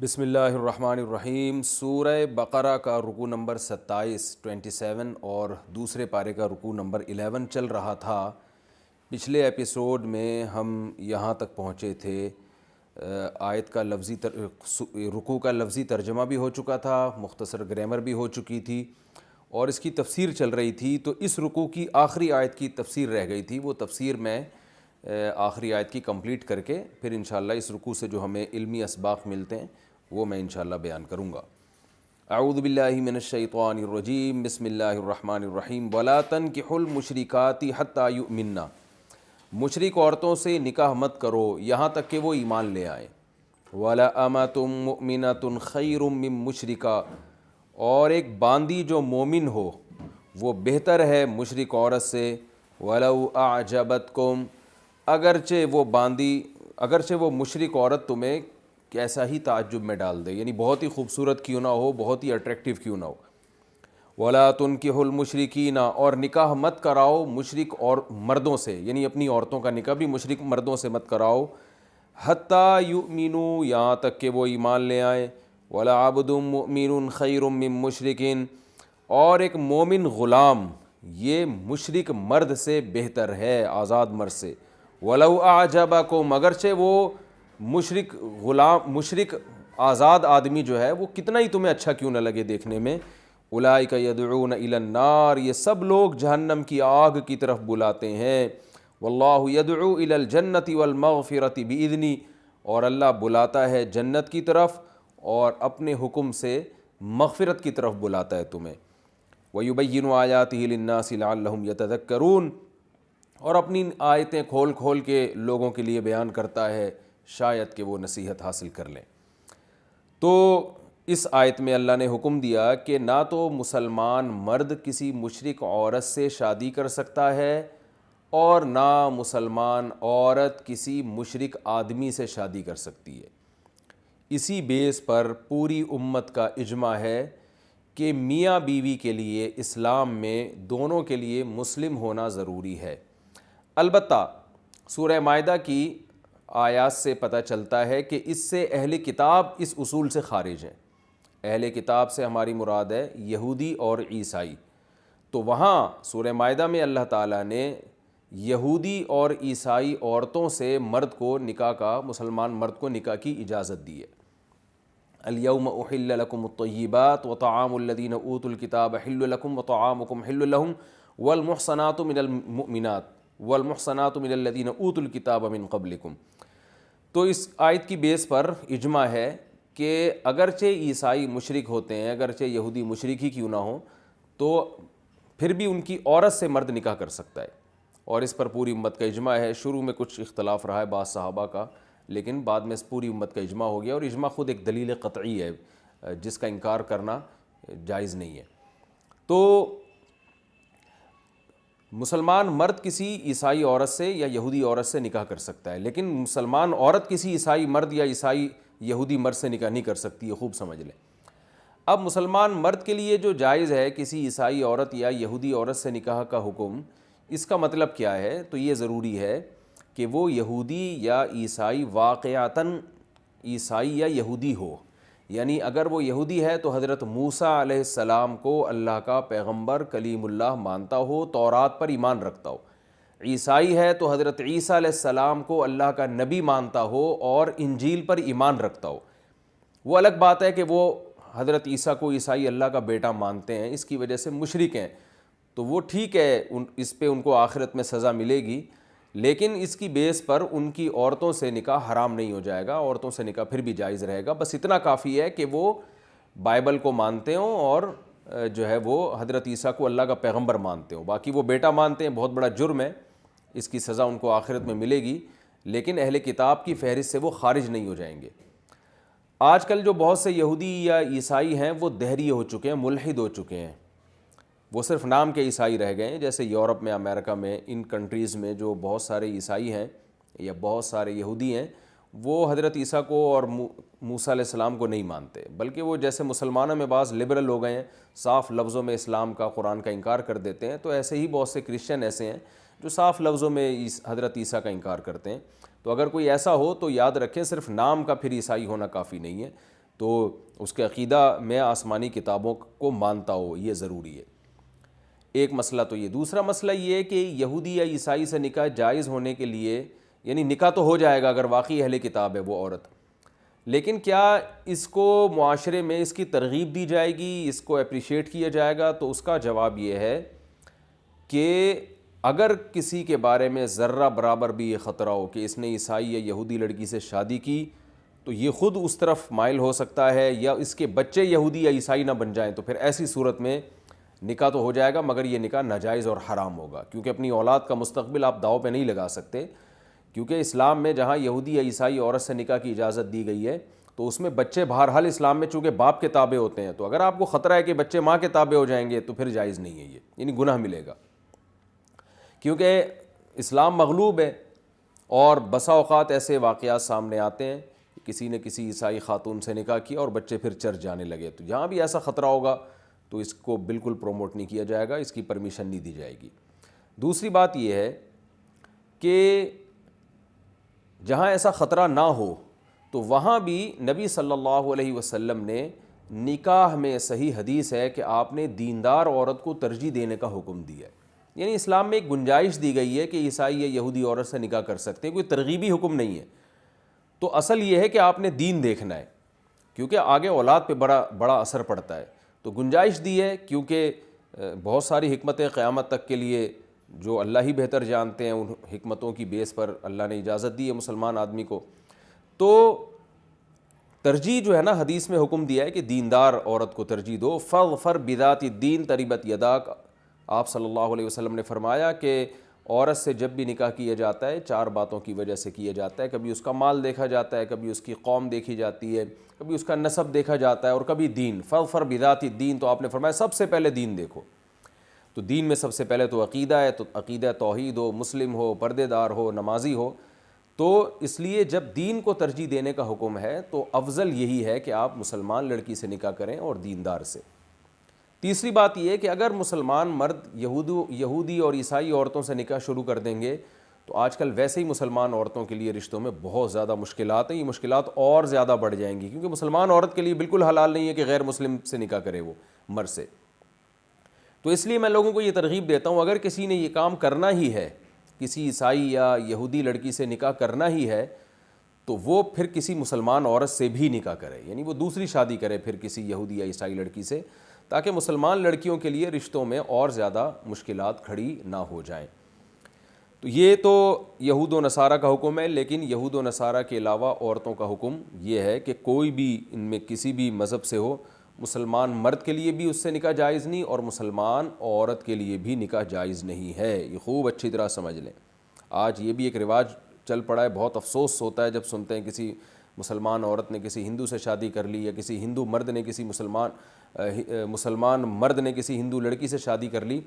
بسم اللہ الرحمن الرحیم۔ سورہ بقرہ کا رکوع نمبر 27 اور دوسرے پارے کا رکوع نمبر 11 چل رہا تھا۔ پچھلے ایپیسوڈ میں ہم یہاں تک پہنچے تھے، آیت کا رکوع کا لفظی ترجمہ بھی ہو چکا تھا، مختصر گرامر بھی ہو چکی تھی اور اس کی تفسیر چل رہی تھی۔ تو اس رکوع کی آخری آیت کی تفسیر رہ گئی تھی، وہ تفسیر میں آخری آیت کی کمپلیٹ کر کے پھر انشاءاللہ اس رکوع سے جو ہمیں علمی اسباق ملتے ہیں وہ میں انشاءاللہ بیان کروں گا۔ اعوذ باللہ من الشیطان الرجیم، بسم اللہ الرحمن الرحیم۔ وَلَا تَنْكِحُوا الْمُشْرِكَاتِ حَتَّى يُؤْمِنَّ، مشرک عورتوں سے نکاح مت کرو یہاں تک کہ وہ ایمان لے آئیں۔ وَلَأَمَةٌ مُؤْمِنَةٌ خَيْرٌ مِّن مُشْرِكَةٍ، اور ایک باندی جو مومن ہو وہ بہتر ہے مشرک عورت سے۔ وَلَوْ أَعْجَبَتْكُمْ، اگرچہ وہ مشرک عورت تمہیں کیسا ہی تعجب میں ڈال دے، یعنی بہت ہی خوبصورت کیوں نہ ہو، بہت ہی اٹریکٹیو کیوں نہ ہو۔ وَلَا تُنْكِحُوا الْمُشْرِكِينَ، اور نکاح مت کراؤ مشرک اور مردوں سے، یعنی اپنی عورتوں کا نکاح بھی مشرک مردوں سے مت کراؤ۔ حَتَّى يُؤْمِنُوا، یہاں تک کہ وہ ایمان لے آئیں۔ وَلَعَبْدٌ مُؤْمِنٌ خَيْرٌ مِّن مُشْرِكٍ، اور ایک مومن غلام یہ مشرک مرد سے بہتر ہے، آزاد مرد سے۔ وَلَوْ أَعْجَبَكُمْ، اگرچہ وہ مشرک آزاد آدمی جو ہے وہ کتنا ہی تمہیں اچھا کیوں نہ لگے دیکھنے میں۔ اولئک یدعون الی النار، یہ سب لوگ جہنم کی آگ کی طرف بلاتے ہیں۔ واللہ یدعو الی الجنۃ والمغفرۃ باذنہ، اور اللہ بلاتا ہے جنت کی طرف اور اپنے حکم سے مغفرت کی طرف بلاتا ہے تمہیں۔ ویبین آیاتہ للناس لعلہم یتذکرون، اور اپنی آیتیں کھول کھول کے لوگوں کے لیے بیان کرتا ہے شاید کہ وہ نصیحت حاصل کر لیں۔ تو اس آیت میں اللہ نے حکم دیا کہ نہ تو مسلمان مرد کسی مشرک عورت سے شادی کر سکتا ہے اور نہ مسلمان عورت کسی مشرک آدمی سے شادی کر سکتی ہے۔ اسی بیس پر پوری امت کا اجماع ہے کہ میاں بیوی کے لیے اسلام میں دونوں کے لیے مسلم ہونا ضروری ہے۔ البتہ سورہ مائدہ کی آیات سے پتہ چلتا ہے کہ اس سے اہل کتاب اس اصول سے خارج ہیں۔ اہل کتاب سے ہماری مراد ہے یہودی اور عیسائی۔ تو وہاں سورہ مائدہ میں اللہ تعالیٰ نے یہودی اور عیسائی عورتوں سے مسلمان مرد کو نکاح کی اجازت دی ہے۔ الیوم احل لکم الطیبات وطعام الذین اوتوا الکتاب حل لکم وطعامکم حل لہم والمحصنات من المؤمنات والمحصنات من الذین اوتوا الکتاب من قبلکم۔ تو اس آیت کی بیس پر اجماع ہے کہ اگرچہ عیسائی مشرک ہوتے ہیں، اگرچہ یہودی مشرک ہی کیوں نہ ہوں، تو پھر بھی ان کی عورت سے مرد نکاح کر سکتا ہے، اور اس پر پوری امت کا اجماع ہے۔ شروع میں کچھ اختلاف رہا ہے بعض صحابہ کا، لیکن بعد میں پوری امت کا اجماع ہو گیا، اور اجماع خود ایک دلیل قطعی ہے جس کا انکار کرنا جائز نہیں ہے۔ تو مسلمان مرد کسی عیسائی عورت سے یا یہودی عورت سے نکاح کر سکتا ہے، لیکن مسلمان عورت کسی عیسائی مرد یا عیسائی یہودی مرد سے نکاح نہیں کر سکتی، یہ خوب سمجھ لیں۔ اب مسلمان مرد کے لیے جو جائز ہے کسی عیسائی عورت یا یہودی عورت سے نکاح کا حکم، اس کا مطلب کیا ہے؟ تو یہ ضروری ہے کہ وہ یہودی یا عیسائی واقعتاً عیسائی یا یہودی ہو، یعنی اگر وہ یہودی ہے تو حضرت موسیٰ علیہ السلام کو اللہ کا پیغمبر کلیم اللہ مانتا ہو، تورات پر ایمان رکھتا ہو۔ عیسائی ہے تو حضرت عیسیٰ علیہ السلام کو اللہ کا نبی مانتا ہو اور انجیل پر ایمان رکھتا ہو۔ وہ الگ بات ہے کہ وہ حضرت عیسیٰ کو عیسائی اللہ کا بیٹا مانتے ہیں، اس کی وجہ سے مشرک ہیں، تو وہ ٹھیک ہے، اس پہ ان کو آخرت میں سزا ملے گی، لیکن اس کی بیس پر ان کی عورتوں سے نکاح حرام نہیں ہو جائے گا، عورتوں سے نکاح پھر بھی جائز رہے گا۔ بس اتنا کافی ہے کہ وہ بائبل کو مانتے ہوں اور جو ہے وہ حضرت عیسیٰ کو اللہ کا پیغمبر مانتے ہوں۔ باقی وہ بیٹا مانتے ہیں، بہت بڑا جرم ہے، اس کی سزا ان کو آخرت میں ملے گی، لیکن اہل کتاب کی فہرست سے وہ خارج نہیں ہو جائیں گے۔ آج کل جو بہت سے یہودی یا عیسائی ہیں وہ دہری ہو چکے ہیں، ملحد ہو چکے ہیں، وہ صرف نام کے عیسائی رہ گئے ہیں۔ جیسے یورپ میں، امریکہ میں، ان کنٹریز میں جو بہت سارے عیسائی ہیں یا بہت سارے یہودی ہیں، وہ حضرت عیسیٰ کو اور موسیٰ علیہ السلام کو نہیں مانتے، بلکہ وہ جیسے مسلمانوں میں بعض لبرل ہو گئے ہیں، صاف لفظوں میں اسلام کا، قرآن کا انکار کر دیتے ہیں، تو ایسے ہی بہت سے کرسچن ایسے ہیں جو صاف لفظوں میں حضرت عیسیٰ کا انکار کرتے ہیں۔ تو اگر کوئی ایسا ہو تو یاد رکھیں صرف نام کا پھر عیسائی ہونا کافی نہیں ہے۔ تو اس کے عقیدہ میں آسمانی کتابوں کو مانتا ہو، یہ ضروری ہے۔ ایک مسئلہ تو یہ۔ دوسرا مسئلہ یہ ہے کہ یہودی یا عیسائی سے نکاح جائز ہونے کے لیے، یعنی نکاح تو ہو جائے گا اگر واقعی اہل کتاب ہے وہ عورت، لیکن کیا اس کو معاشرے میں اس کی ترغیب دی جائے گی، اس کو اپریشیٹ کیا جائے گا؟ تو اس کا جواب یہ ہے کہ اگر کسی کے بارے میں ذرہ برابر بھی یہ خطرہ ہو کہ اس نے عیسائی یا یہودی لڑکی سے شادی کی تو یہ خود اس طرف مائل ہو سکتا ہے، یا اس کے بچے یہودی یا عیسائی نہ بن جائیں، تو پھر ایسی صورت میں نکاح تو ہو جائے گا، مگر یہ نکاح ناجائز اور حرام ہوگا، کیونکہ اپنی اولاد کا مستقبل آپ داؤ پہ نہیں لگا سکتے، کیونکہ اسلام میں جہاں یہودی یا عیسائی عورت سے نکاح کی اجازت دی گئی ہے تو اس میں بچے بہرحال اسلام میں چونکہ باپ کے تابع ہوتے ہیں، تو اگر آپ کو خطرہ ہے کہ بچے ماں کے تابع ہو جائیں گے تو پھر جائز نہیں ہے، یہ یعنی گناہ ملے گا، کیونکہ اسلام مغلوب ہے۔ اور بسا اوقات ایسے واقعات سامنے آتے ہیں کہ کسی نے کسی عیسائی خاتون سے نکاح کیا اور بچے پھر چرچ جانے لگے، تو جہاں بھی ایسا خطرہ ہوگا تو اس کو بالکل پروموٹ نہیں کیا جائے گا، اس کی پرمیشن نہیں دی جائے گی۔ دوسری بات یہ ہے کہ جہاں ایسا خطرہ نہ ہو تو وہاں بھی نبی صلی اللہ علیہ وسلم نے نکاح میں صحیح حدیث ہے کہ آپ نے دیندار عورت کو ترجیح دینے کا حکم دیا ہے، یعنی اسلام میں ایک گنجائش دی گئی ہے کہ عیسائی یا یہودی عورت سے نکاح کر سکتے ہیں، کوئی ترغیبی حکم نہیں ہے۔ تو اصل یہ ہے کہ آپ نے دین دیکھنا ہے، کیونکہ آگے اولاد پہ بڑا اثر پڑتا ہے، تو گنجائش دی ہے، کیونکہ بہت ساری حکمتیں قیامت تک کے لیے جو اللہ ہی بہتر جانتے ہیں، ان حکمتوں کی بیس پر اللہ نے اجازت دی ہے مسلمان آدمی کو۔ تو ترجیح جو ہے نا، حدیث میں حکم دیا ہے کہ دیندار عورت کو ترجیح دو، فاظفر بذات الدین تربت یداک۔ آپ صلی اللہ علیہ وسلم نے فرمایا کہ عورت سے جب بھی نکاح کیا جاتا ہے 4 باتوں کی وجہ سے کیا جاتا ہے، کبھی اس کا مال دیکھا جاتا ہے، کبھی اس کی قوم دیکھی جاتی ہے، کبھی اس کا نسب دیکھا جاتا ہے، اور کبھی دین، فاظفر بذات الدین۔ تو آپ نے فرمایا سب سے پہلے دین دیکھو، تو دین میں سب سے پہلے تو عقیدہ ہے، تو عقیدہ توحید ہو، مسلم ہو، پردے دار ہو، نمازی ہو۔ تو اس لیے جب دین کو ترجیح دینے کا حکم ہے تو افضل یہی ہے کہ آپ مسلمان لڑکی سے نکاح کریں اور دیندار سے۔ تیسری بات یہ ہے کہ اگر مسلمان مرد یہودی اور عیسائی عورتوں سے نکاح شروع کر دیں گے تو آج کل ویسے ہی مسلمان عورتوں کے لیے رشتوں میں بہت زیادہ مشکلات ہیں، یہ مشکلات اور زیادہ بڑھ جائیں گی، کیونکہ مسلمان عورت کے لیے بالکل حلال نہیں ہے کہ غیر مسلم سے نکاح کرے وہ مرد سے۔ تو اس لیے میں لوگوں کو یہ ترغیب دیتا ہوں، اگر کسی نے یہ کام کرنا ہی ہے، کسی عیسائی یا یہودی لڑکی سے نکاح کرنا ہی ہے، تو وہ پھر کسی مسلمان عورت سے بھی نکاح کرے، یعنی وہ دوسری شادی کرے پھر کسی یہودی یا عیسائی لڑکی سے، تاکہ مسلمان لڑکیوں کے لیے رشتوں میں اور زیادہ مشکلات کھڑی نہ ہو جائیں۔ تو یہ تو یہود و نصارہ کا حکم ہے، لیکن یہود و نصارہ کے علاوہ عورتوں کا حکم یہ ہے کہ کوئی بھی ان میں کسی بھی مذہب سے ہو، مسلمان مرد کے لیے بھی اس سے نکاح جائز نہیں، اور مسلمان عورت کے لیے بھی نکاح جائز نہیں ہے، یہ خوب اچھی طرح سمجھ لیں۔ آج یہ بھی ایک رواج چل پڑا ہے، بہت افسوس ہوتا ہے جب سنتے ہیں کسی مسلمان عورت نے کسی ہندو سے شادی کر لی، یا کسی ہندو مرد نے کسی مسلمان مرد نے کسی ہندو لڑکی سے شادی کر لی،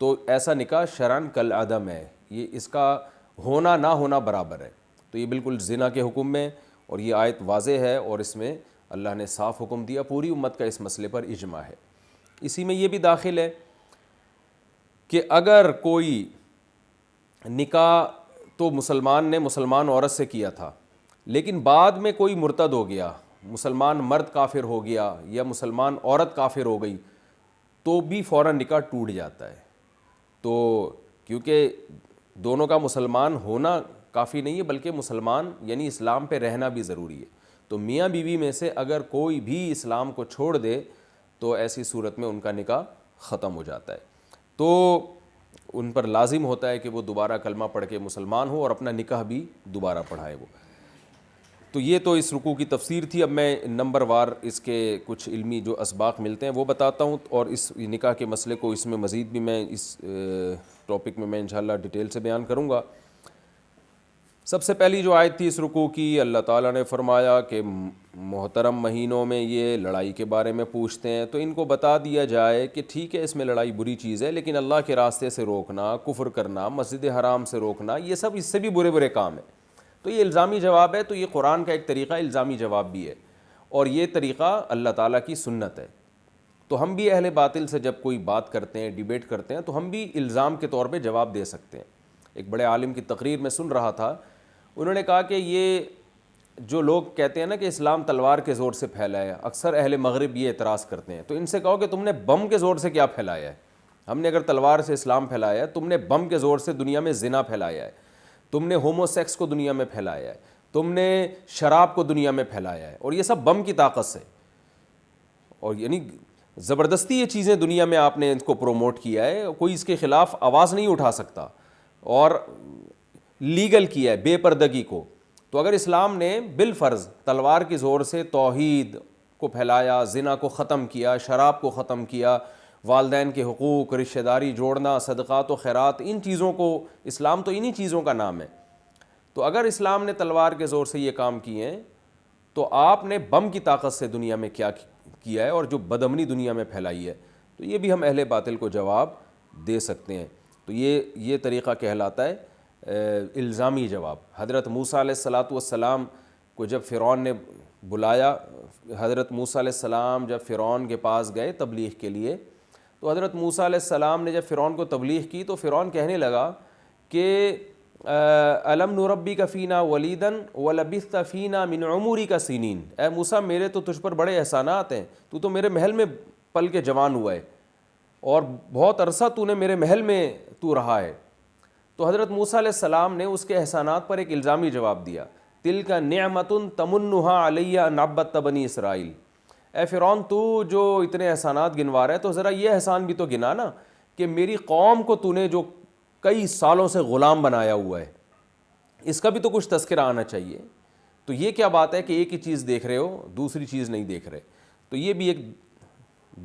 تو ایسا نکاح شرعاً کالعدم ہے، یہ اس کا ہونا نہ ہونا برابر ہے، تو یہ بالکل زنا کے حکم میں، اور یہ آیت واضح ہے، اور اس میں اللہ نے صاف حکم دیا، پوری امت کا اس مسئلے پر اجماع ہے۔ اسی میں یہ بھی داخل ہے کہ اگر کوئی نکاح تو مسلمان نے مسلمان عورت سے کیا تھا، لیکن بعد میں کوئی مرتد ہو گیا، مسلمان مرد کافر ہو گیا یا مسلمان عورت کافر ہو گئی، تو بھی فوراً نکاح ٹوٹ جاتا ہے۔ تو کیونکہ دونوں کا مسلمان ہونا کافی نہیں ہے، بلکہ مسلمان یعنی اسلام پہ رہنا بھی ضروری ہے، تو میاں بیوی میں سے اگر کوئی بھی اسلام کو چھوڑ دے تو ایسی صورت میں ان کا نکاح ختم ہو جاتا ہے، تو ان پر لازم ہوتا ہے کہ وہ دوبارہ کلمہ پڑھ کے مسلمان ہو اور اپنا نکاح بھی دوبارہ پڑھائے وہ۔ تو یہ تو اس رکوع کی تفسیر تھی۔ اب میں نمبر وار اس کے کچھ علمی جو اسباق ملتے ہیں وہ بتاتا ہوں، اور اس نکاح کے مسئلے کو اس میں مزید بھی میں اس ٹاپک میں انشاءاللہ ڈیٹیل سے بیان کروں گا۔ سب سے پہلی جو آیت تھی اس رکوع کی، اللہ تعالیٰ نے فرمایا کہ محترم مہینوں میں یہ لڑائی کے بارے میں پوچھتے ہیں، تو ان کو بتا دیا جائے کہ ٹھیک ہے اس میں لڑائی بری چیز ہے، لیکن اللہ کے راستے سے روکنا، کفر کرنا، مسجد حرام سے روکنا، یہ سب اس سے بھی برے برے کام ہیں۔ تو یہ الزامی جواب ہے، تو یہ قرآن کا ایک طریقہ الزامی جواب بھی ہے، اور یہ طریقہ اللہ تعالیٰ کی سنت ہے۔ تو ہم بھی اہل باطل سے جب کوئی بات کرتے ہیں، ڈیبیٹ کرتے ہیں، تو ہم بھی الزام کے طور پہ جواب دے سکتے ہیں۔ ایک بڑے عالم کی تقریر میں سن رہا تھا، انہوں نے کہا کہ یہ جو لوگ کہتے ہیں نا کہ اسلام تلوار کے زور سے پھیلا ہے، اکثر اہل مغرب یہ اعتراض کرتے ہیں، تو ان سے کہو کہ تم نے بم کے زور سے کیا پھیلایا ہے؟ ہم نے اگر تلوار سے اسلام پھیلایا ہے، تم نے بم کے زور سے دنیا میں زنا پھیلایا ہے، تم نے ہومو سیکس کو دنیا میں پھیلایا ہے، تم نے شراب کو دنیا میں پھیلایا ہے، اور یہ سب بم کی طاقت سے، اور یعنی زبردستی یہ چیزیں دنیا میں آپ نے ان کو پروموٹ کیا ہے، کوئی اس کے خلاف آواز نہیں اٹھا سکتا، اور لیگل کیا ہے بے پردگی کو۔ تو اگر اسلام نے بالفرض تلوار کی زور سے توحید کو پھیلایا، زنا کو ختم کیا، شراب کو ختم کیا، والدین کے حقوق، رشتہ داری جوڑنا، صدقات و خیرات، ان چیزوں کو، اسلام تو انہی چیزوں کا نام ہے، تو اگر اسلام نے تلوار کے زور سے یہ کام کیے ہیں تو آپ نے بم کی طاقت سے دنیا میں کیا کیا ہے، اور جو بدامنی دنیا میں پھیلائی ہے، تو یہ بھی ہم اہل باطل کو جواب دے سکتے ہیں۔ تو یہ طریقہ کہلاتا ہے الزامی جواب۔ حضرت موسیٰ علیہ السلام کو جب فرعون نے بلایا، حضرت موسیٰ علیہ السلام جب فرعون کے پاس گئے تبلیغ کے لیے، تو حضرت موسیٰ علیہ السلام نے جب فرعون کو تبلیغ کی تو فرعون کہنے لگا کہ الم نربک فینا ولیدا ولبثت فینا من عمرک سنین، اے موسیٰ میرے تو تجھ پر بڑے احسانات ہیں، تو میرے محل میں پل کے جوان ہوا ہے، اور بہت عرصہ تو نے میرے محل میں تو رہا ہے۔ تو حضرت موسیٰ علیہ السلام نے اس کے احسانات پر ایک الزامی جواب دیا، تلک نعمت تمنھا علی ان عبدت بنی اسرائیل، اے فرعون تو جو اتنے احسانات گنوا رہا ہے تو ذرا یہ احسان بھی تو گنا نا کہ میری قوم کو تو نے جو کئی سالوں سے غلام بنایا ہوا ہے، اس کا بھی تو کچھ تذکرہ آنا چاہیے۔ تو یہ کیا بات ہے کہ ایک ہی چیز دیکھ رہے ہو، دوسری چیز نہیں دیکھ رہے؟ تو یہ بھی ایک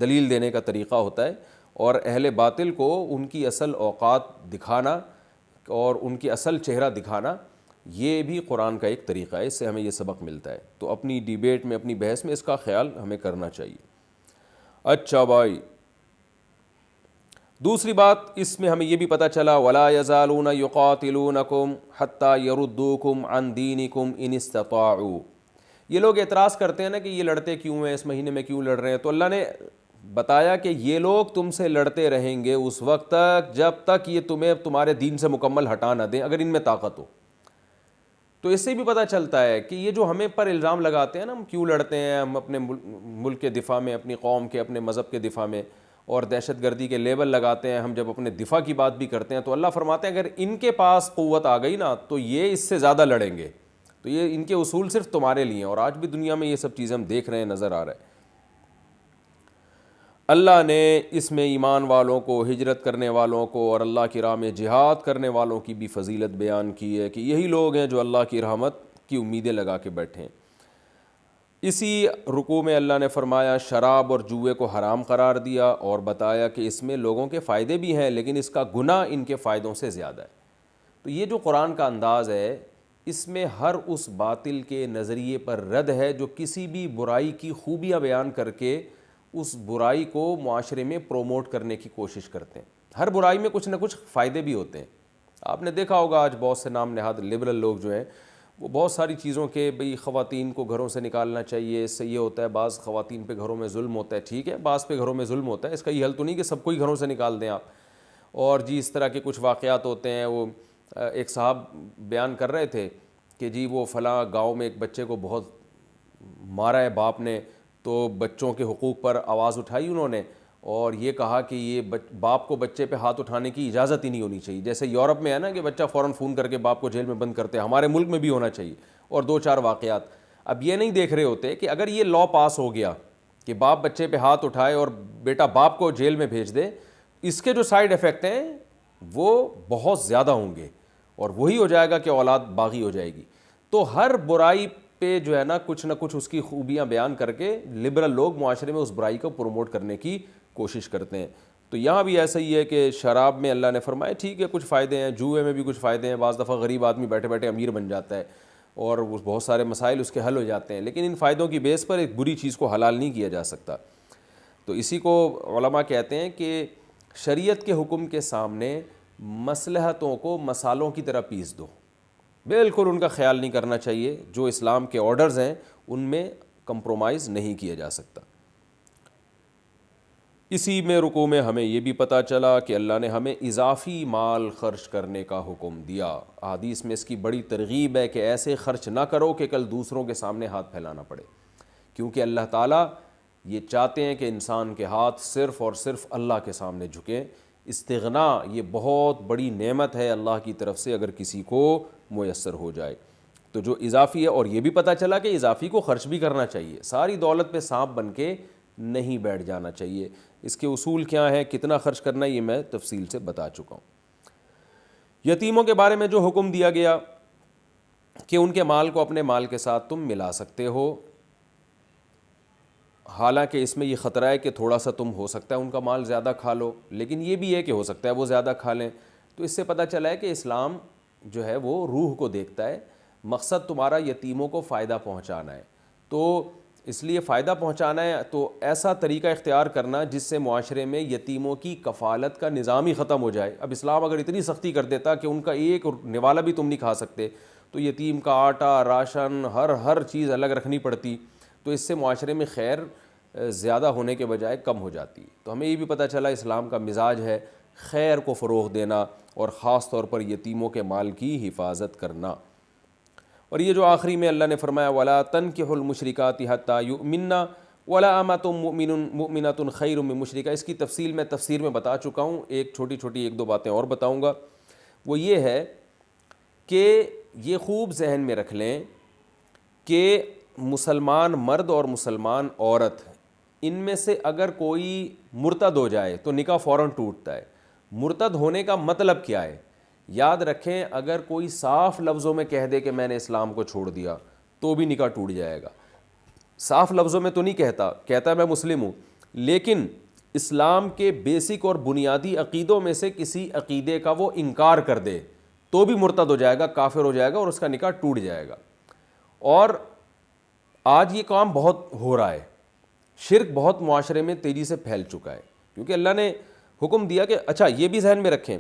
دلیل دینے کا طریقہ ہوتا ہے، اور اہل باطل کو ان کی اصل اوقات دکھانا اور ان کی اصل چہرہ دکھانا، یہ بھی قرآن کا ایک طریقہ ہے، اس سے ہمیں یہ سبق ملتا ہے۔ تو اپنی ڈیبیٹ میں، اپنی بحث میں اس کا خیال ہمیں کرنا چاہیے۔ اچھا بھائی، دوسری بات اس میں ہمیں یہ بھی پتہ چلا، وَلَا يَزَالُونَ يُقَاتِلُونَكُمْ حَتَّى يَرُدُّوكُمْ عَنْ دِينِكُمْ إِنِ اسْتَطَاعُوا۔ یہ لوگ اعتراض کرتے ہیں نا کہ یہ لڑتے کیوں ہیں، اس مہینے میں کیوں لڑ رہے ہیں، تو اللہ نے بتایا کہ یہ لوگ تم سے لڑتے رہیں گے اس وقت تک جب تک یہ تمہیں تمہارے دین سے مکمل ہٹا نہ دیں، اگر ان میں طاقت ہو۔ تو اس سے بھی پتہ چلتا ہے کہ یہ جو ہمیں پر الزام لگاتے ہیں نا، ہم کیوں لڑتے ہیں، ہم اپنے ملک کے دفاع میں، اپنی قوم کے، اپنے مذہب کے دفاع میں، اور دہشت گردی کے لیبل لگاتے ہیں، ہم جب اپنے دفاع کی بات بھی کرتے ہیں، تو اللہ فرماتے ہیں اگر ان کے پاس قوت آ گئی نا تو یہ اس سے زیادہ لڑیں گے۔ تو یہ ان کے اصول صرف تمہارے لیے ہیں، اور آج بھی دنیا میں یہ سب چیزیں ہم دیکھ رہے ہیں، نظر آ رہا ہے۔ اللہ نے اس میں ایمان والوں کو، ہجرت کرنے والوں کو، اور اللہ کی راہ میں جہاد کرنے والوں کی بھی فضیلت بیان کی ہے کہ یہی لوگ ہیں جو اللہ کی رحمت کی امیدیں لگا کے بیٹھے ہیں۔ اسی رکوع میں اللہ نے فرمایا شراب اور جوئے کو حرام قرار دیا، اور بتایا کہ اس میں لوگوں کے فائدے بھی ہیں لیکن اس کا گناہ ان کے فائدوں سے زیادہ ہے۔ تو یہ جو قرآن کا انداز ہے، اس میں ہر اس باطل کے نظریے پر رد ہے جو کسی بھی برائی کی خوبیاں بیان کر کے اس برائی کو معاشرے میں پروموٹ کرنے کی کوشش کرتے ہیں۔ ہر برائی میں کچھ نہ کچھ فائدے بھی ہوتے ہیں۔ آپ نے دیکھا ہوگا آج بہت سے نام نہاد لبرل لوگ جو ہیں وہ بہت ساری چیزوں کے، بھئی خواتین کو گھروں سے نکالنا چاہیے، اس سے یہ ہوتا ہے، بعض خواتین پہ گھروں میں ظلم ہوتا ہے، ٹھیک ہے، بعض پہ گھروں میں ظلم ہوتا ہے، اس کا یہ حل تو نہیں کہ سب کو ہی گھروں سے نکال دیں آپ۔ اور جی اس طرح کے کچھ واقعات ہوتے ہیں۔ وہ ایک صاحب بیان کر رہے تھے کہ جی وہ فلاں گاؤں میں ایک بچے کو بہت مارا ہے باپ نے، تو بچوں کے حقوق پر آواز اٹھائی انہوں نے، اور یہ کہا کہ یہ باپ کو بچے پہ ہاتھ اٹھانے کی اجازت ہی نہیں ہونی چاہیے۔ جیسے یورپ میں ہے نا کہ بچہ فوراً فون کر کے باپ کو جیل میں بند کرتے ہیں، ہمارے ملک میں بھی ہونا چاہیے، اور دو چار واقعات۔ اب یہ نہیں دیکھ رہے ہوتے کہ اگر یہ لاء پاس ہو گیا کہ باپ بچے پہ ہاتھ اٹھائے اور بیٹا باپ کو جیل میں بھیج دے، اس کے جو سائیڈ ایفیکٹ ہیں وہ بہت زیادہ ہوں گے، اور وہی ہو جائے گا کہ اولاد باغی ہو جائے گی۔ تو ہر برائی پہ جو ہے نا کچھ نہ کچھ اس کی خوبیاں بیان کر کے لبرل لوگ معاشرے میں اس برائی کو پروموٹ کرنے کی کوشش کرتے ہیں۔ تو یہاں بھی ایسا ہی ہے کہ شراب میں اللہ نے فرمایا ٹھیک ہے کچھ فائدے ہیں، جوئے میں بھی کچھ فائدے ہیں، بعض دفعہ غریب آدمی بیٹھے بیٹھے امیر بن جاتا ہے اور بہت سارے مسائل اس کے حل ہو جاتے ہیں، لیکن ان فائدوں کی بیس پر ایک بری چیز کو حلال نہیں کیا جا سکتا۔ تو اسی کو علماء کہتے ہیں کہ شریعت کے حکم کے سامنے مصلحتوں کو مسالوں کی طرح پیس دو، بالکل ان کا خیال نہیں کرنا چاہیے، جو اسلام کے آرڈرز ہیں ان میں کمپرومائز نہیں کیا جا سکتا۔ اسی میں رکوع میں ہمیں یہ بھی پتہ چلا کہ اللہ نے ہمیں اضافی مال خرچ کرنے کا حکم دیا. حدیث میں اس کی بڑی ترغیب ہے کہ ایسے خرچ نہ کرو کہ کل دوسروں کے سامنے ہاتھ پھیلانا پڑے، کیونکہ اللہ تعالیٰ یہ چاہتے ہیں کہ انسان کے ہاتھ صرف اور صرف اللہ کے سامنے جھکیں. استغنا یہ بہت بڑی نعمت ہے اللہ کی طرف سے اگر کسی کو میسر ہو جائے. تو جو اضافی ہے، اور یہ بھی پتہ چلا کہ اضافی کو خرچ بھی کرنا چاہیے، ساری دولت پہ سانپ بن کے نہیں بیٹھ جانا چاہیے. اس کے اصول کیا ہیں، کتنا خرچ کرنا ہے، یہ میں تفصیل سے بتا چکا ہوں. یتیموں کے بارے میں جو حکم دیا گیا کہ ان کے مال کو اپنے مال کے ساتھ تم ملا سکتے ہو، حالانکہ اس میں یہ خطرہ ہے کہ تھوڑا سا تم ہو سکتا ہے ان کا مال زیادہ کھا لو، لیکن یہ بھی ہے کہ ہو سکتا ہے وہ زیادہ کھا لیں. تو اس سے پتہ چلا ہے کہ اسلام جو ہے وہ روح کو دیکھتا ہے. مقصد تمہارا یتیموں کو فائدہ پہنچانا ہے، تو اس لیے فائدہ پہنچانا ہے تو ایسا طریقہ اختیار کرنا جس سے معاشرے میں یتیموں کی کفالت کا نظام ہی ختم ہو جائے. اب اسلام اگر اتنی سختی کر دیتا کہ ان کا ایک نوالا بھی تم نہیں کھا سکتے، تو یتیم کا آٹا، راشن، ہر چیز الگ رکھنی پڑتی، تو اس سے معاشرے میں خیر زیادہ ہونے کے بجائے کم ہو جاتی. تو ہمیں یہ بھی پتہ چلا اسلام کا مزاج ہے خیر کو فروغ دینا اور خاص طور پر یتیموں کے مال کی حفاظت کرنا. اور یہ جو آخری میں اللہ نے فرمایا وَلَا تَنْكِحُوا الْمُشْرِكَاتِ حَتَّى يُؤْمِنَّ وَلَا أَمَةٌ مُؤْمِنَةٌ خَيْرٌ مِّن مُشْرِكَةٍ. اس کی تفصیل میں تفسیر میں بتا چکا ہوں، ایک چھوٹی ایک دو باتیں اور بتاؤں گا. وہ یہ ہے کہ یہ خوب ذہن میں رکھ لیں کہ مسلمان مرد اور مسلمان عورت، ان میں سے اگر کوئی مرتد ہو جائے تو نکاح فوراً ٹوٹتا ہے. مرتد ہونے کا مطلب کیا ہے؟ یاد رکھیں، اگر کوئی صاف لفظوں میں کہہ دے کہ میں نے اسلام کو چھوڑ دیا تو بھی نکاح ٹوٹ جائے گا. صاف لفظوں میں تو نہیں کہتا ہے میں مسلم ہوں، لیکن اسلام کے بیسک اور بنیادی عقیدوں میں سے کسی عقیدے کا وہ انکار کر دے تو بھی مرتد ہو جائے گا، کافر ہو جائے گا اور اس کا نکاح ٹوٹ جائے گا. اور آج یہ کام بہت ہو رہا ہے، شرک بہت معاشرے میں تیزی سے پھیل چکا ہے، کیونکہ اللہ نے حکم دیا کہ اچھا یہ بھی ذہن میں رکھیں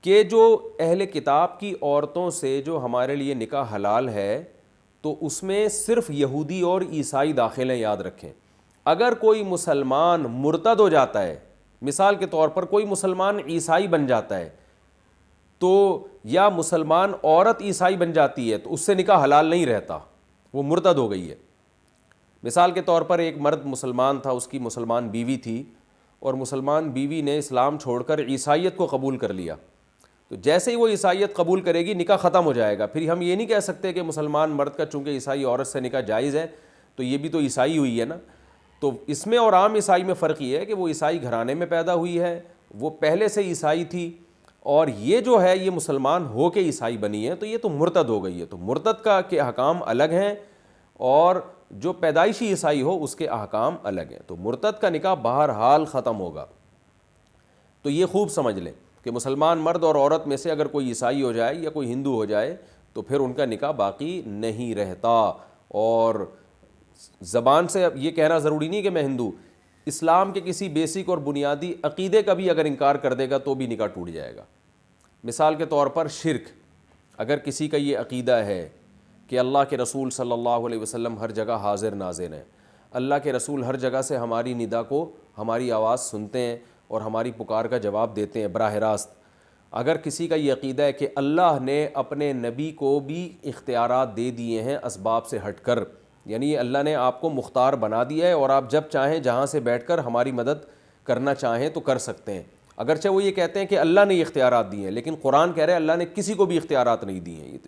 کہ جو اہل کتاب کی عورتوں سے جو ہمارے لیے نکاح حلال ہے تو اس میں صرف یہودی اور عیسائی داخل ہیں. یاد رکھیں، اگر کوئی مسلمان مرتد ہو جاتا ہے، مثال کے طور پر کوئی مسلمان عیسائی بن جاتا ہے تو، یا مسلمان عورت عیسائی بن جاتی ہے تو اس سے نکاح حلال نہیں رہتا، وہ مرتد ہو گئی ہے. مثال کے طور پر ایک مرد مسلمان تھا، اس کی مسلمان بیوی تھی اور مسلمان بیوی نے اسلام چھوڑ کر عیسائیت کو قبول کر لیا، تو جیسے ہی وہ عیسائیت قبول کرے گی نکاح ختم ہو جائے گا. پھر ہم یہ نہیں کہہ سکتے کہ مسلمان مرد کا چونکہ عیسائی عورت سے نکاح جائز ہے تو یہ بھی تو عیسائی ہوئی ہے نا. تو اس میں اور عام عیسائی میں فرق یہ ہے کہ وہ عیسائی گھرانے میں پیدا ہوئی ہے، وہ پہلے سے عیسائی تھی، اور یہ جو ہے یہ مسلمان ہو کے عیسائی بنی ہے تو یہ تو مرتد ہو گئی ہے. تو مرتد کا کے احکام الگ ہیں اور جو پیدائشی عیسائی ہو اس کے احکام الگ ہیں. تو مرتد کا نکاح بہرحال ختم ہوگا. تو یہ خوب سمجھ لیں کہ مسلمان مرد اور عورت میں سے اگر کوئی عیسائی ہو جائے یا کوئی ہندو ہو جائے تو پھر ان کا نکاح باقی نہیں رہتا. اور زبان سے یہ کہنا ضروری نہیں کہ میں ہندو، اسلام کے کسی بیسک اور بنیادی عقیدے کا بھی اگر انکار کر دے گا تو بھی نکاح ٹوٹ جائے گا. مثال کے طور پر شرک، اگر کسی کا یہ عقیدہ ہے کہ اللہ کے رسول صلی اللہ علیہ وسلم ہر جگہ حاضر ناظر ہیں، اللہ کے رسول ہر جگہ سے ہماری ندا کو، ہماری آواز سنتے ہیں اور ہماری پکار کا جواب دیتے ہیں براہ راست، اگر کسی کا یہ عقیدہ ہے کہ اللہ نے اپنے نبی کو بھی اختیارات دے دیے ہیں اسباب سے ہٹ کر، یعنی اللہ نے آپ کو مختار بنا دیا ہے اور آپ جب چاہیں جہاں سے بیٹھ کر ہماری مدد کرنا چاہیں تو کر سکتے ہیں، اگرچہ وہ یہ کہتے ہیں کہ اللہ نے یہ اختیارات دیے ہیں، لیکن قرآن کہہ رہے ہیں اللہ نے کسی کو بھی اختیارات نہیں دیے ہیں.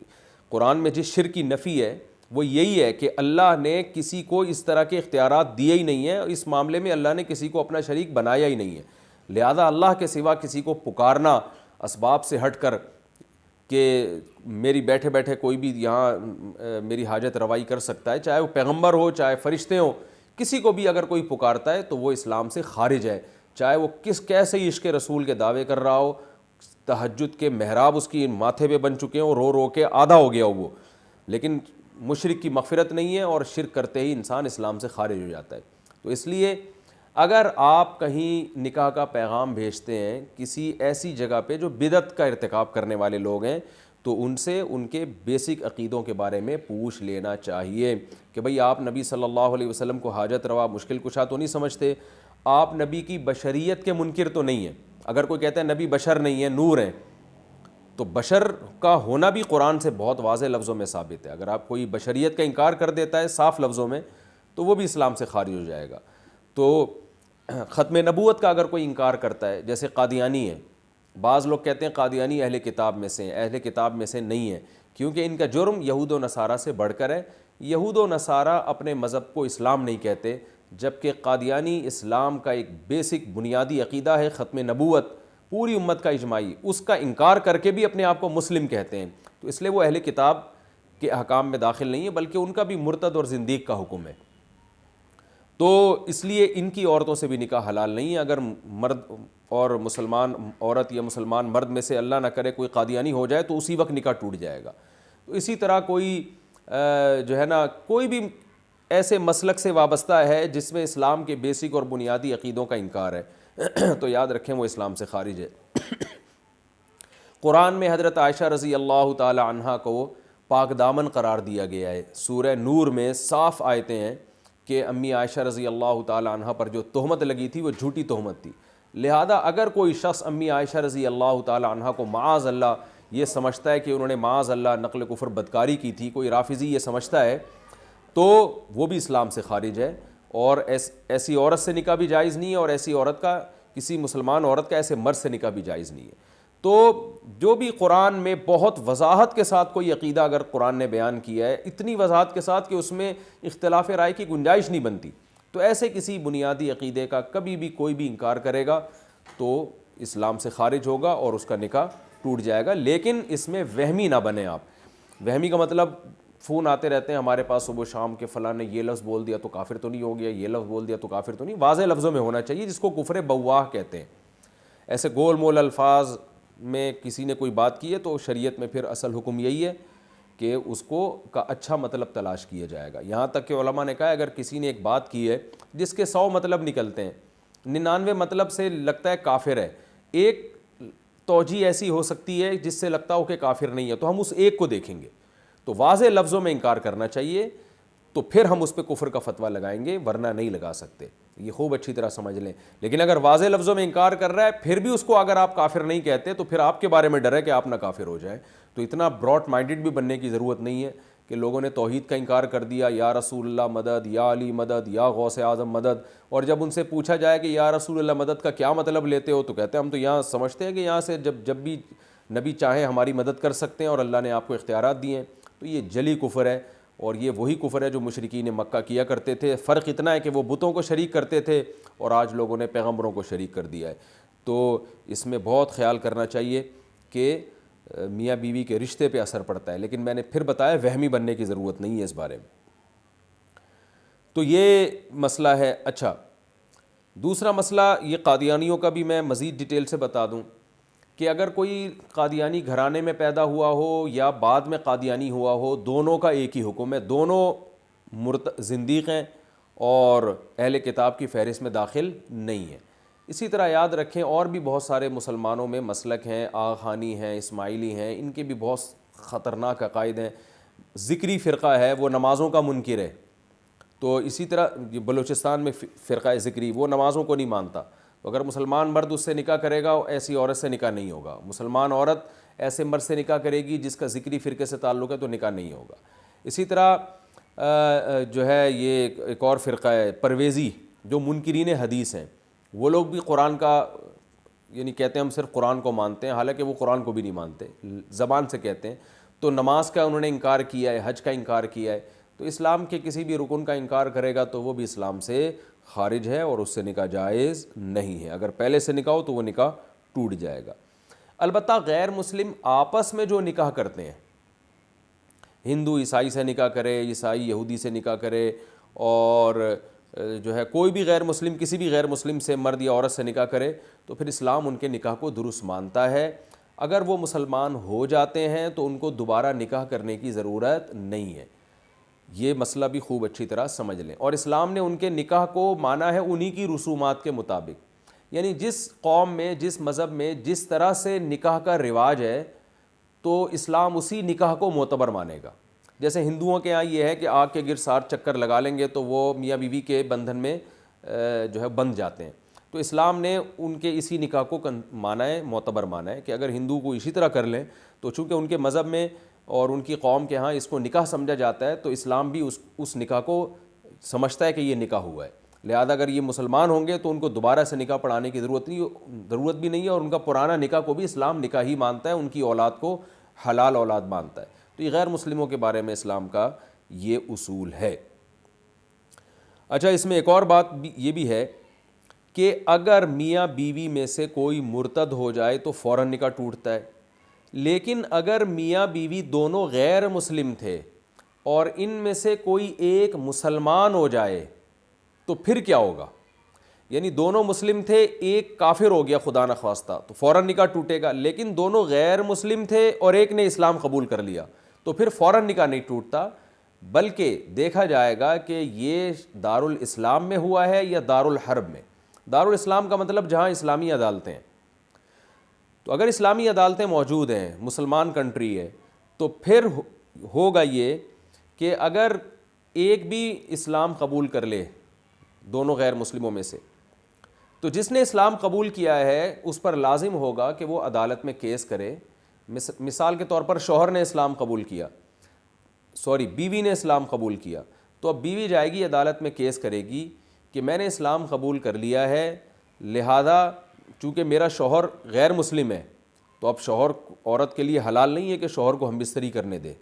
قرآن میں جس شرک کی نفی ہے وہ یہی ہے کہ اللہ نے کسی کو اس طرح کے اختیارات دیے ہی نہیں ہیں، اور اس معاملے میں اللہ نے کسی کو اپنا شریک بنایا ہی نہیں ہے. لہذا اللہ کے سوا کسی کو پکارنا اسباب سے ہٹ کر کہ میری بیٹھے بیٹھے کوئی بھی یہاں میری حاجت روائی کر سکتا ہے، چاہے وہ پیغمبر ہو چاہے فرشتے ہوں، کسی کو بھی اگر کوئی پکارتا ہے تو وہ اسلام سے خارج ہے، چاہے وہ کیسے ہی عشق رسول کے دعوے کر رہا ہو، تہجد کے محراب اس کی ماتھے پہ بن چکے ہوں، رو رو کے آدھا ہو گیا وہ، لیکن مشرک کی مغفرت نہیں ہے اور شرک کرتے ہی انسان اسلام سے خارج ہو جاتا ہے. تو اس لیے اگر آپ کہیں نکاح کا پیغام بھیجتے ہیں کسی ایسی جگہ پہ جو بدعت کا ارتکاب کرنے والے لوگ ہیں تو ان سے ان کے بیسک عقیدوں کے بارے میں پوچھ لینا چاہیے کہ بھئی آپ نبی صلی اللہ علیہ وسلم کو حاجت روا مشکل کشا تو نہیں سمجھتے؟ آپ نبی کی بشریت کے منکر تو نہیں ہیں. اگر کوئی کہتا ہے نبی بشر نہیں ہے نور ہیں, تو بشر کا ہونا بھی قرآن سے بہت واضح لفظوں میں ثابت ہے. اگر آپ کوئی بشریت کا انکار کر دیتا ہے صاف لفظوں میں تو وہ بھی اسلام سے خارج ہو جائے گا. تو ختم نبوت کا اگر کوئی انکار کرتا ہے, جیسے قادیانی ہے, بعض لوگ کہتے ہیں قادیانی اہل کتاب میں سے ہیں, اہل کتاب میں سے نہیں ہیں, کیونکہ ان کا جرم یہود و نصارہ سے بڑھ کر ہے. یہود و نصارہ اپنے مذہب کو اسلام نہیں کہتے, جبکہ قادیانی اسلام کا ایک بیسک بنیادی عقیدہ ہے ختم نبوت, پوری امت کا اجماعی, اس کا انکار کر کے بھی اپنے آپ کو مسلم کہتے ہیں. تو اس لیے وہ اہل کتاب کے احکام میں داخل نہیں ہے, بلکہ ان کا بھی مرتد اور زندیق کا حکم ہے. تو اس لیے ان کی عورتوں سے بھی نکاح حلال نہیں ہے. اگر مرد اور مسلمان عورت یا مسلمان مرد میں سے اللہ نہ کرے کوئی قادیانی ہو جائے تو اسی وقت نکاح ٹوٹ جائے گا. تو اسی طرح کوئی جو ہے نا کوئی بھی ایسے مسلک سے وابستہ ہے جس میں اسلام کے بیسک اور بنیادی عقیدوں کا انکار ہے تو یاد رکھیں وہ اسلام سے خارج ہے. قرآن میں حضرت عائشہ رضی اللہ تعالی عنہا کو پاک دامن قرار دیا گیا ہے. سورہ نور میں صاف آیتیں ہیں کہ امی عائشہ رضی اللہ تعالی عنہا پر جو تہمت لگی تھی وہ جھوٹی تہمت تھی. لہذا اگر کوئی شخص امی عائشہ رضی اللہ تعالی عنہا کو معاذ اللہ یہ سمجھتا ہے کہ انہوں نے معاذ اللہ نقل کفر بدکاری کی تھی, کوئی رافضی یہ سمجھتا ہے, تو وہ بھی اسلام سے خارج ہے. اور ایسی عورت سے نکاح بھی جائز نہیں ہے, اور ایسی عورت کا کسی مسلمان عورت کا ایسے مرد سے نکاح بھی جائز نہیں ہے. تو جو بھی قرآن میں بہت وضاحت کے ساتھ کوئی عقیدہ اگر قرآن نے بیان کیا ہے, اتنی وضاحت کے ساتھ کہ اس میں اختلاف رائے کی گنجائش نہیں بنتی, تو ایسے کسی بنیادی عقیدے کا کبھی بھی کوئی بھی انکار کرے گا تو اسلام سے خارج ہوگا اور اس کا نکاح ٹوٹ جائے گا. لیکن اس میں وہمی نہ بنے آپ. وہمی کا مطلب فون آتے رہتے ہیں ہمارے پاس صبح شام کے فلاں نے یہ لفظ بول دیا تو کافر تو نہیں ہو گیا, یہ لفظ بول دیا تو کافر تو نہیں. واضح لفظوں میں ہونا چاہیے, جس کو کفر بواہ کہتے ہیں. ایسے گول مول الفاظ میں کسی نے کوئی بات کی ہے تو شریعت میں پھر اصل حکم یہی ہے کہ اس کو کا اچھا مطلب تلاش کیا جائے گا. یہاں تک کہ علماء نے کہا اگر کسی نے ایک بات کی ہے جس کے 100 مطلب نکلتے ہیں, 99 مطلب سے لگتا ہے کافر ہے, ایک توجیہ ایسی ہو سکتی ہے جس سے لگتا ہو کہ کافر نہیں ہے, تو ہم اس ایک کو دیکھیں گے. تو واضح لفظوں میں انکار کرنا چاہیے, تو پھر ہم اس پہ کفر کا فتویٰ لگائیں گے, ورنہ نہیں لگا سکتے. یہ خوب اچھی طرح سمجھ لیں. لیکن اگر واضح لفظوں میں انکار کر رہا ہے پھر بھی اس کو اگر آپ کافر نہیں کہتے تو پھر آپ کے بارے میں ڈر ہے کہ آپ نہ کافر ہو جائیں. تو اتنا براڈ مائنڈڈ بھی بننے کی ضرورت نہیں ہے کہ لوگوں نے توحید کا انکار کر دیا, یا رسول اللہ مدد, یا علی مدد, یا غوث اعظم مدد, اور جب ان سے پوچھا جائے کہ یا رسول اللہ مدد کا کیا مطلب لیتے ہو تو کہتے ہیں ہم تو یہاں سمجھتے ہیں کہ یہاں سے جب بھی نبی چاہیں ہماری مدد کر سکتے ہیں اور اللہ نے آپ کو اختیارات دیے ہیں. تو یہ جلی کفر ہے, اور یہ وہی کفر ہے جو مشرکین مکہ کیا کرتے تھے. فرق اتنا ہے کہ وہ بتوں کو شریک کرتے تھے اور آج لوگوں نے پیغمبروں کو شریک کر دیا ہے. تو اس میں بہت خیال کرنا چاہیے کہ میاں بیوی کے رشتے پہ اثر پڑتا ہے. لیکن میں نے پھر بتایا وہمی بننے کی ضرورت نہیں ہے اس بارے میں. تو یہ مسئلہ ہے. اچھا, دوسرا مسئلہ یہ قادیانیوں کا بھی میں مزید ڈیٹیل سے بتا دوں کہ اگر کوئی قادیانی گھرانے میں پیدا ہوا ہو یا بعد میں قادیانی ہوا ہو, دونوں کا ایک ہی حکم ہے, دونوں زندیق ہیں اور اہل کتاب کی فہرست میں داخل نہیں ہیں. اسی طرح یاد رکھیں اور بھی بہت سارے مسلمانوں میں مسلک ہیں, آغانی ہیں, اسماعیلی ہیں, ان کے بھی بہت خطرناک عقائد ہیں. ذکری فرقہ ہے وہ نمازوں کا منکر ہے. تو اسی طرح بلوچستان میں فرقہ ذکری وہ نمازوں کو نہیں مانتا. تو اگر مسلمان مرد اس سے نکاح کرے گا ایسی عورت سے نکاح نہیں ہوگا. مسلمان عورت ایسے مرد سے نکاح کرے گی جس کا ذکری فرقے سے تعلق ہے تو نکاح نہیں ہوگا. اسی طرح جو ہے یہ ایک اور فرقہ ہے پرویزی جو منکرین حدیث ہیں. وہ لوگ بھی قرآن کا یعنی کہتے ہیں ہم صرف قرآن کو مانتے ہیں, حالانکہ وہ قرآن کو بھی نہیں مانتے, زبان سے کہتے ہیں. تو نماز کا انہوں نے انکار کیا ہے, حج کا انکار کیا ہے. تو اسلام کے کسی بھی رکن کا انکار کرے گا تو وہ بھی اسلام سے خارج ہے اور اس سے نکاح جائز نہیں ہے. اگر پہلے سے نکاح ہو تو وہ نکاح ٹوٹ جائے گا. البتہ غیر مسلم آپس میں جو نکاح کرتے ہیں, ہندو عیسائی سے نکاح کرے, عیسائی یہودی سے نکاح کرے, اور جو ہے کوئی بھی غیر مسلم کسی بھی غیر مسلم سے مرد یا عورت سے نکاح کرے, تو پھر اسلام ان کے نکاح کو درست مانتا ہے. اگر وہ مسلمان ہو جاتے ہیں تو ان کو دوبارہ نکاح کرنے کی ضرورت نہیں ہے. یہ مسئلہ بھی خوب اچھی طرح سمجھ لیں. اور اسلام نے ان کے نکاح کو مانا ہے انہی کی رسومات کے مطابق, یعنی جس قوم میں جس مذہب میں جس طرح سے نکاح کا رواج ہے تو اسلام اسی نکاح کو معتبر مانے گا. جیسے ہندوؤں کے یہاں یہ ہے کہ آگ کے گرد 60 چکر لگا لیں گے تو وہ میاں بیوی کے بندھن میں جو ہے بند جاتے ہیں۔ تو اسلام نے ان کے اسی نکاح کو مانا ہے، معتبر مانا ہے کہ اگر ہندو کو اسی طرح کر لیں تو چونکہ ان کے مذہب میں اور ان کی قوم کے ہاں اس کو نکاح سمجھا جاتا ہے، تو اسلام بھی اس نکاح کو سمجھتا ہے کہ یہ نکاح ہوا ہے، لہذا اگر یہ مسلمان ہوں گے تو ان کو دوبارہ سے نکاح پڑھانے کی ضرورت بھی نہیں ہے، اور ان کا پرانا نکاح کو بھی اسلام نکاح ہی مانتا ہے، ان کی اولاد کو حلال اولاد مانتا ہے۔ تو یہ غیر مسلموں کے بارے میں اسلام کا یہ اصول ہے۔ اچھا، اس میں ایک اور بات یہ بھی ہے کہ اگر میاں بیوی میں سے کوئی مرتد ہو جائے تو فوراً نکاح ٹوٹتا ہے، لیکن اگر میاں بیوی دونوں غیر مسلم تھے اور ان میں سے کوئی ایک مسلمان ہو جائے تو پھر کیا ہوگا؟ یعنی دونوں مسلم تھے، ایک کافر ہو گیا خدا نخواستہ، تو فوراً نکاح ٹوٹے گا، لیکن دونوں غیر مسلم تھے اور ایک نے اسلام قبول کر لیا تو پھر فوراً نکاح نہیں ٹوٹتا، بلکہ دیکھا جائے گا کہ یہ دارالاسلام میں ہوا ہے یا دارالحرب میں۔ دارالاسلام کا مطلب جہاں اسلامی عدالتیں ہیں۔ تو اگر اسلامی عدالتیں موجود ہیں، مسلمان کنٹری ہے، تو پھر ہوگا یہ کہ اگر ایک بھی اسلام قبول کر لے دونوں غیر مسلموں میں سے، تو جس نے اسلام قبول کیا ہے اس پر لازم ہوگا کہ وہ عدالت میں کیس کرے۔ مثال کے طور پر شوہر نے اسلام قبول کیا، بیوی نے اسلام قبول کیا، تو اب بیوی جائے گی عدالت میں کیس کرے گی کہ میں نے اسلام قبول کر لیا ہے، لہذا چونکہ میرا شوہر غیر مسلم ہے تو اب شوہر عورت کے لیے حلال نہیں ہے کہ شوہر کو ہم بستری کرنے دے،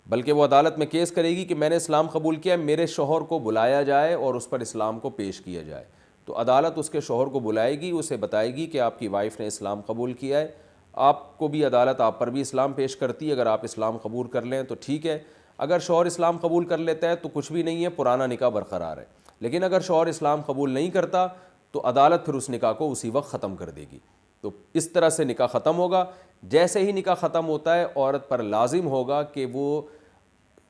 بلکہ وہ عدالت میں کیس کرے گی کہ میں نے اسلام قبول کیا، میرے شوہر کو بلایا جائے اور اس پر اسلام کو پیش کیا جائے۔ تو عدالت اس کے شوہر کو بلائے گی، اسے بتائے گی کہ آپ کی وائف نے اسلام قبول کیا ہے، آپ کو بھی عدالت آپ پر بھی اسلام پیش کرتی ہے، اگر آپ اسلام قبول کر لیں تو ٹھیک ہے، اگر شوہر اسلام قبول کر لیتا ہے تو کچھ بھی نہیں ہے، پرانا نکاح برقرار ہے، لیکن اگر شوہر اسلام قبول نہیں کرتا تو عدالت پھر اس نکاح کو اسی وقت ختم کر دے گی۔ تو اس طرح سے نکاح ختم ہوگا۔ جیسے ہی نکاح ختم ہوتا ہے عورت پر لازم ہوگا کہ وہ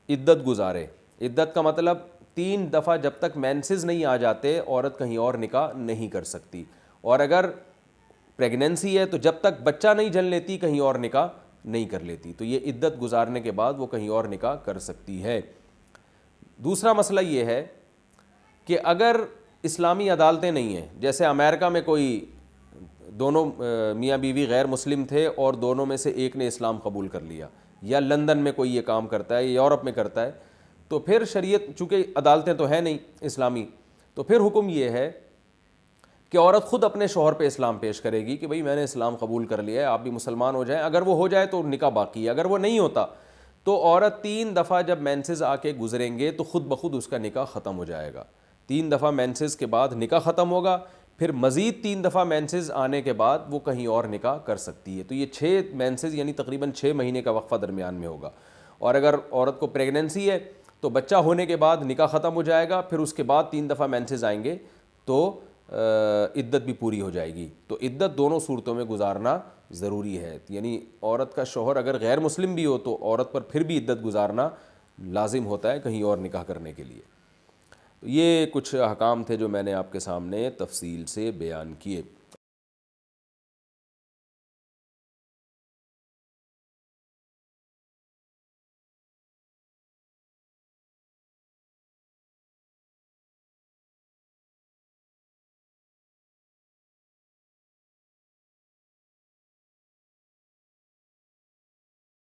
عدت گزارے۔ عدت کا مطلب 3 دفعہ جب تک مینسز نہیں آ جاتے عورت کہیں اور نکاح نہیں کر سکتی، اور اگر پریگننسی ہے تو جب تک بچہ نہیں جن لیتی کہیں اور نکاح نہیں کر لیتی، تو یہ عدت گزارنے کے بعد وہ کہیں اور نکاح کر سکتی ہے۔ دوسرا مسئلہ یہ ہے کہ اگر اسلامی عدالتیں نہیں ہیں، جیسے امریکہ میں کوئی دونوں میاں بیوی غیر مسلم تھے اور دونوں میں سے ایک نے اسلام قبول کر لیا، یا لندن میں کوئی یہ کام کرتا ہے، یا یورپ میں کرتا ہے، تو پھر شریعت، چونکہ عدالتیں تو ہیں نہیں اسلامی، تو پھر حکم یہ ہے کہ عورت خود اپنے شوہر پہ اسلام پیش کرے گی کہ بھئی میں نے اسلام قبول کر لیا ہے، آپ بھی مسلمان ہو جائیں۔ اگر وہ ہو جائے تو نکاح باقی ہے، اگر وہ نہیں ہوتا تو عورت 3 دفعہ جب مینسز آ کے گزریں گے تو خود بخود اس کا نکاح ختم ہو جائے گا۔ 3 دفعہ مینسز کے بعد نکاح ختم ہوگا، پھر مزید 3 دفعہ مینسز آنے کے بعد وہ کہیں اور نکاح کر سکتی ہے۔ تو یہ 6 مینسز یعنی تقریباً 6 مہینے کا وقفہ درمیان میں ہوگا، اور اگر عورت کو پریگننسی ہے تو بچہ ہونے کے بعد نکاح ختم ہو جائے گا، پھر اس کے بعد 3 دفعہ مینسز آئیں گے تو عدت بھی پوری ہو جائے گی۔ تو عدت دونوں صورتوں میں گزارنا ضروری ہے، یعنی عورت کا شوہر اگر غیر مسلم بھی ہو تو عورت پر پھر بھی عدت گزارنا لازم ہوتا ہے کہیں اور نکاح کرنے کے لیے۔ تو یہ کچھ احکام تھے جو میں نے آپ کے سامنے تفصیل سے بیان کیے۔